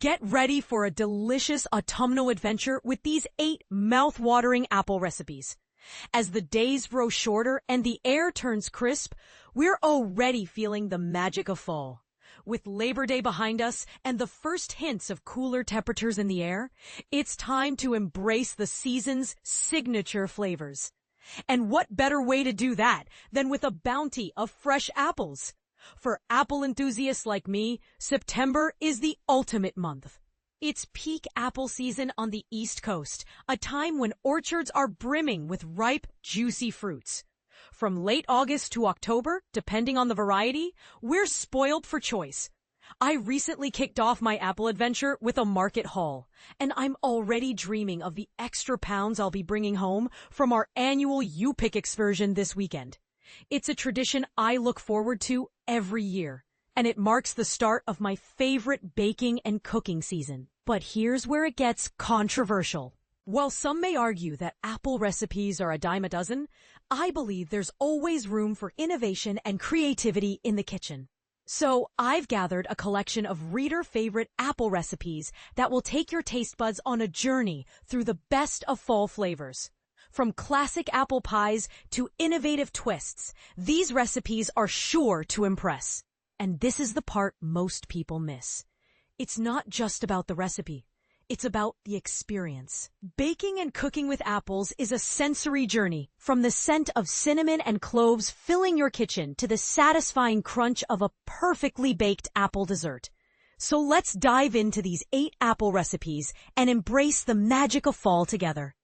Get ready for a delicious autumnal adventure with these 8 mouth-watering apple recipes. As the days grow shorter and the air turns crisp, we're already feeling the magic of fall. With Labor Day behind us and the first hints of cooler temperatures in the air, it's time to embrace the season's signature flavors. And what better way to do that than with a bounty of fresh apples? For apple enthusiasts like me, September is the ultimate month. It's peak apple season on the East Coast, a time when orchards are brimming with ripe, juicy fruits. From late August to October, depending on the variety, we're spoiled for choice. I recently kicked off my apple adventure with a market haul, and I'm already dreaming of the extra pounds I'll be bringing home from our annual You Pick excursion this weekend. It's a tradition I look forward to every year, and it marks the start of my favorite baking and cooking season. But here's where it gets controversial. While some may argue that apple recipes are a dime a dozen, I believe there's always room for innovation and creativity in the kitchen. So I've gathered a collection of reader-favorite apple recipes that will take your taste buds on a journey through the best of fall flavors. From classic apple pies to innovative twists, these recipes are sure to impress. And this is the part most people miss. It's not just about the recipe. It's about the experience. Baking and cooking with apples is a sensory journey, from the scent of cinnamon and cloves filling your kitchen to the satisfying crunch of a perfectly baked apple dessert. So let's dive into these 8 apple recipes and embrace the magic of fall together.